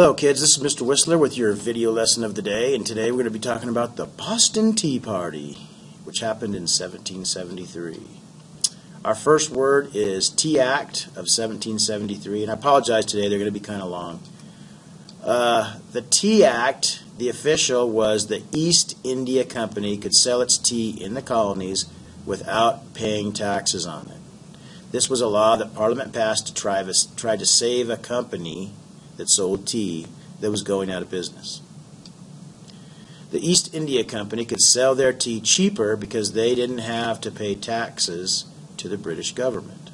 Hello kids, this is Mr. Whistler with your video lesson of the day, and today we're going to be talking about the Boston Tea Party, which happened in 1773. Our first word is Tea Act of 1773, and I apologize today, they're going to be kind of long. The Tea Act, the official was the East India Company could sell its tea in the colonies without paying taxes on it. This was a law that Parliament passed to try to save a company that sold tea that was going out of business. The East India Company could sell their tea cheaper because they didn't have to pay taxes to the British government.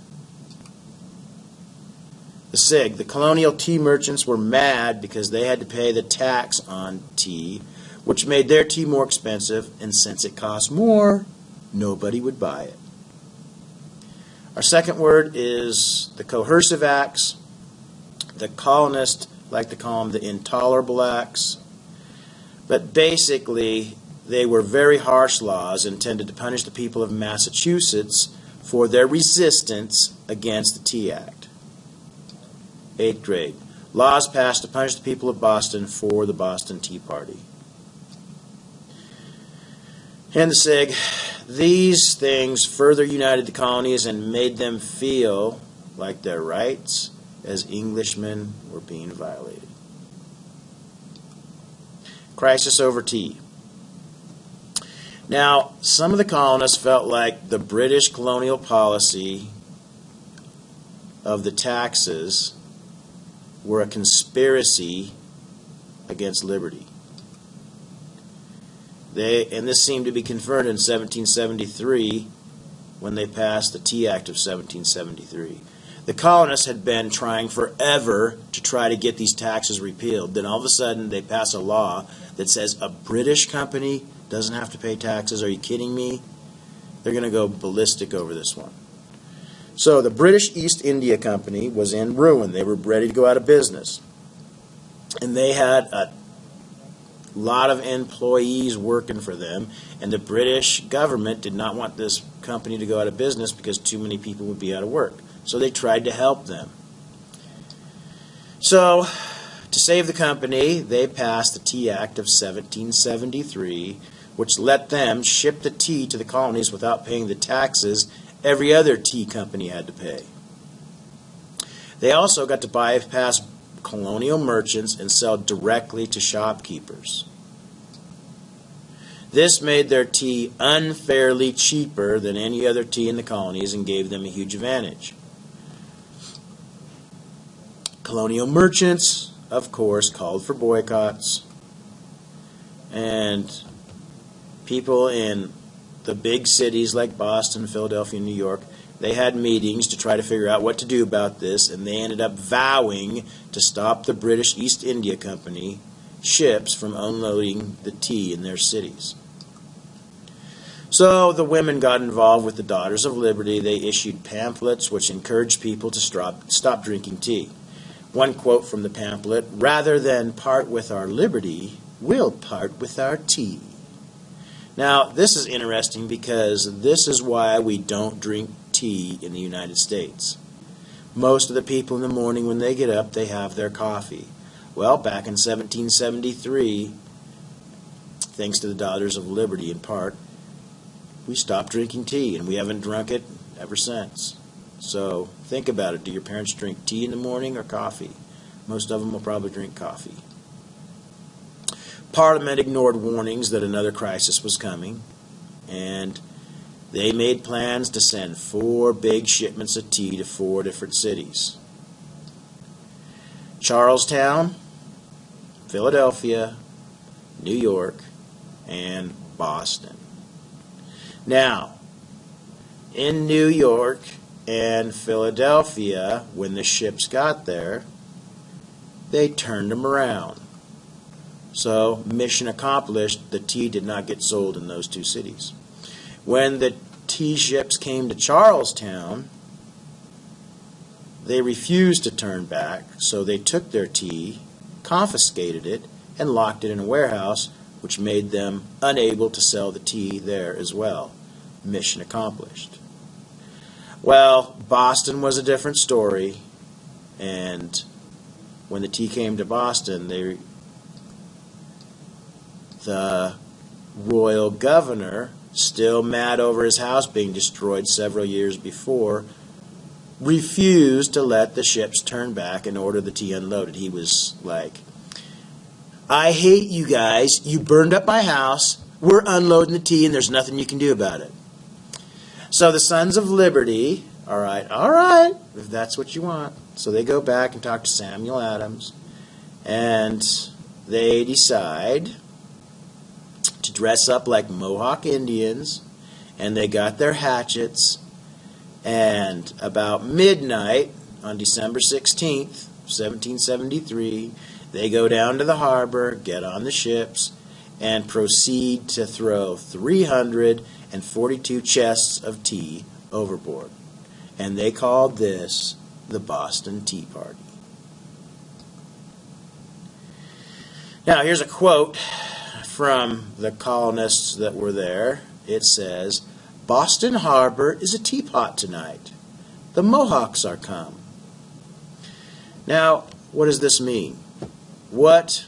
The colonial tea merchants were mad because they had to pay the tax on tea, which made their tea more expensive, and since it cost more, nobody would buy it. Our second word is the Coercive Acts. The colonists like to call them the Intolerable Acts. But basically, they were very harsh laws intended to punish the people of Massachusetts for their resistance against the Tea Act. 8th grade. Laws passed to punish the people of Boston for the Boston Tea Party. And the SIG. These things further united the colonies and made them feel like their rights as Englishmen were being violated. Crisis over tea. Now, some of the colonists felt like the British colonial policy of the taxes were a conspiracy against liberty. And this seemed to be confirmed in 1773 when they passed the Tea Act of 1773. The colonists had been trying forever to try to get these taxes repealed. Then all of a sudden they pass a law that says a British company doesn't have to pay taxes. Are you kidding me? They're going to go ballistic over this one. So the British East India Company was in ruin. They were ready to go out of business. And they had a lot of employees working for them. And the British government did not want this company to go out of business because too many people would be out of work. So they tried to help them. So, to save the company, they passed the Tea Act of 1773, which let them ship the tea to the colonies without paying the taxes every other tea company had to pay. They also got to bypass colonial merchants and sell directly to shopkeepers. This made their tea unfairly cheaper than any other tea in the colonies and gave them a huge advantage. Colonial merchants, of course, called for boycotts, and people in the big cities like Boston, Philadelphia, New York, they had meetings to try to figure out what to do about this, and they ended up vowing to stop the British East India Company ships from unloading the tea in their cities. So the women got involved with the Daughters of Liberty. They issued pamphlets which encouraged people to stop drinking tea. One quote from the pamphlet: "Rather than part with our liberty, we'll part with our tea." Now, this is interesting because this is why we don't drink tea in the United States. Most of the people in the morning when they get up, they have their coffee. Well, back in 1773, thanks to the Daughters of Liberty in part, we stopped drinking tea, and we haven't drunk it ever since. So think about it. Do your parents drink tea in the morning or coffee? Most of them will probably drink coffee. Parliament ignored warnings that another crisis was coming, and they made plans to send 4 big shipments of tea to 4 different cities: Charlestown, Philadelphia, New York, and Boston. Now, in New York and Philadelphia, when the ships got there, they turned them around. So, mission accomplished, the tea did not get sold in those 2 cities. When the tea ships came to Charlestown, they refused to turn back, so they took their tea, confiscated it, and locked it in a warehouse, which made them unable to sell the tea there as well. Mission accomplished. Well, Boston was a different story, and when the tea came to Boston, the royal governor, still mad over his house being destroyed several years before, refused to let the ships turn back and order the tea unloaded. He was like, I hate you guys. You burned up my house. We're unloading the tea and there's nothing you can do about it. So the Sons of Liberty, all right, if that's what you want. So they go back and talk to Samuel Adams, and they decide to dress up like Mohawk Indians, and they got their hatchets, and about midnight on December 16th, 1773, they go down to the harbor, get on the ships, and proceed to throw 342 chests of tea overboard. And they called this the Boston Tea Party. Now, here's a quote from the colonists that were there. It says, Boston Harbor is a teapot tonight. The Mohawks are come. Now, what does this mean? What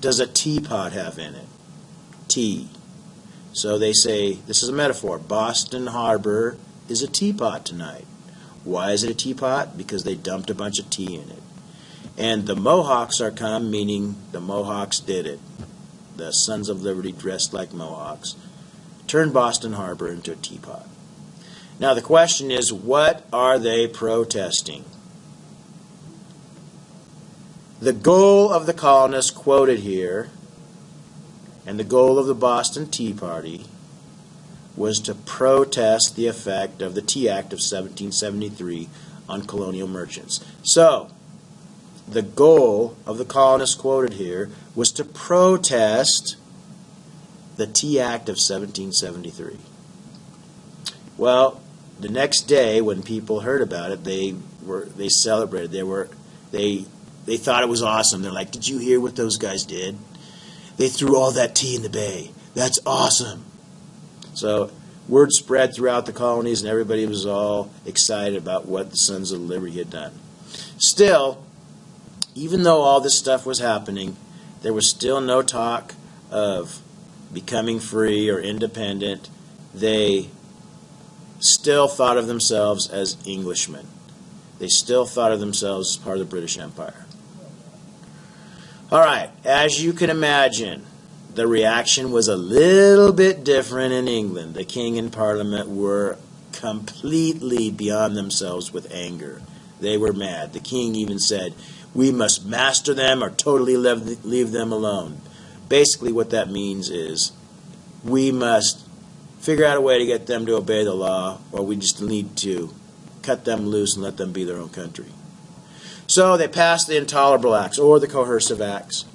does a teapot have in it? Tea. So they say, this is a metaphor, Boston Harbor is a teapot tonight. Why is it a teapot? Because they dumped a bunch of tea in it. And the Mohawks are come, meaning the Mohawks did it. The Sons of Liberty dressed like Mohawks turned Boston Harbor into a teapot. Now the question is, what are they protesting? The goal of the colonists quoted here, and the goal of the Boston Tea Party, was to protest the effect of the Tea Act of 1773 on colonial merchants. So, the goal of the colonists quoted here was to protest the Tea Act of 1773. Well, the next day when people heard about it, they celebrated. They thought it was awesome. They're like, did you hear what those guys did? They threw all that tea in the bay. That's awesome. So word spread throughout the colonies, and everybody was all excited about what the Sons of Liberty had done. Still, even though all this stuff was happening, there was still no talk of becoming free or independent. They still thought of themselves as Englishmen. They still thought of themselves as part of the British Empire. All right, as you can imagine, the reaction was a little bit different in England. The King and Parliament were completely beyond themselves with anger. They were mad. The King even said, we must master them or totally leave them alone. Basically what that means is we must figure out a way to get them to obey the law, or we just need to cut them loose and let them be their own country. So they passed the Intolerable Acts, or the Coercive Acts,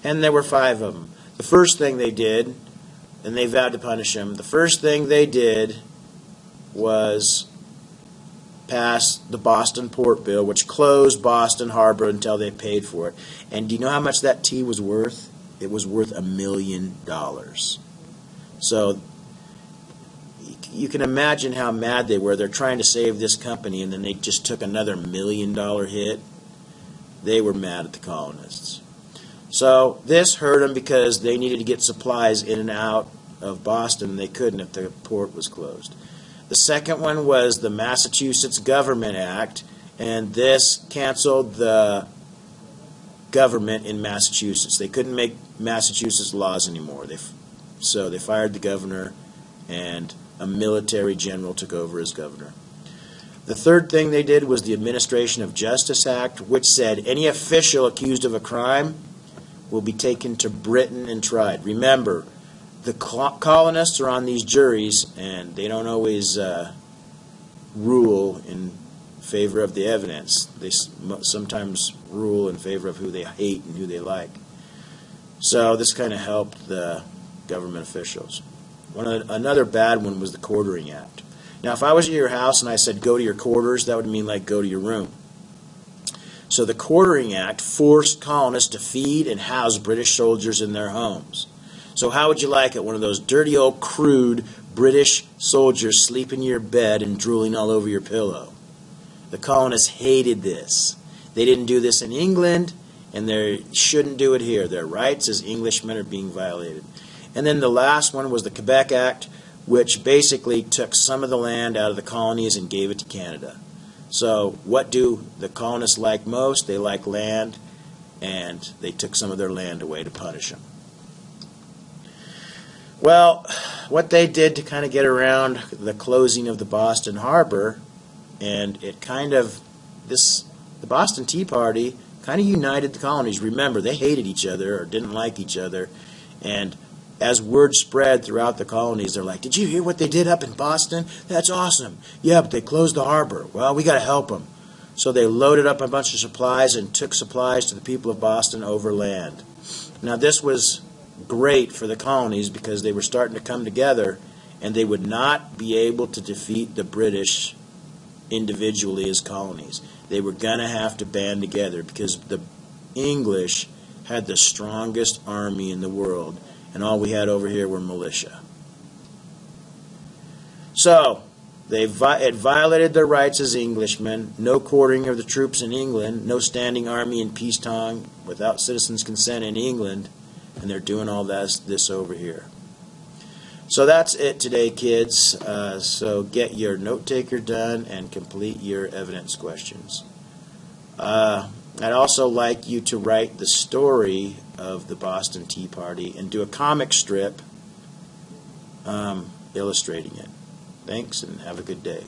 and there were 5 of them. The first thing they did, and they vowed to punish them, the first thing they did was pass the Boston Port Bill, which closed Boston Harbor until they paid for it. And do you know how much that tea was worth? It was worth $1 million. So you can imagine how mad they were. They're trying to save this company, and then they just took another $1 million hit. They were mad at the colonists. So this hurt them because they needed to get supplies in and out of Boston, and they couldn't if the port was closed. The second one was the Massachusetts Government Act, and this canceled the government in Massachusetts. They couldn't make Massachusetts laws anymore. So they fired the governor, and a military general took over as governor. The third thing they did was the Administration of Justice Act, which said any official accused of a crime will be taken to Britain and tried. Remember, the colonists are on these juries, and they don't always rule in favor of the evidence. They sometimes rule in favor of who they hate and who they like. So this kind of helped the government officials. Another bad one was the Quartering Act. Now, if I was at your house and I said go to your quarters, that would mean like go to your room. So the Quartering Act forced colonists to feed and house British soldiers in their homes. So how would you like it? One of those dirty old crude British soldiers sleeping in your bed and drooling all over your pillow. The colonists hated this. They didn't do this in England, and they shouldn't do it here. Their rights as Englishmen are being violated. And then the last one was the Quebec Act, which basically took some of the land out of the colonies and gave it to Canada. So what do the colonists like most? They like land, and they took some of their land away to punish them. Well, what they did to kind of get around the closing of the Boston Harbor, and it kind of, the Boston Tea Party kind of united the colonies. Remember, they hated each other or didn't like each other, and as word spread throughout the colonies, they're like, did you hear what they did up in Boston? That's awesome. Yeah, but they closed the harbor. Well, we got to help them. So they loaded up a bunch of supplies and took supplies to the people of Boston overland. Now, this was great for the colonies because they were starting to come together, and they would not be able to defeat the British individually as colonies. They were going to have to band together because the English had the strongest army in the world, and all we had over here were militia. So, it violated their rights as Englishmen, no quartering of the troops in England, no standing army in peacetime without citizens' consent in England, and they're doing all this over here. So that's it today, kids. So get your note taker done and complete your evidence questions. I'd also like you to write the story of the Boston Tea Party and do a comic strip illustrating it. Thanks, and have a good day.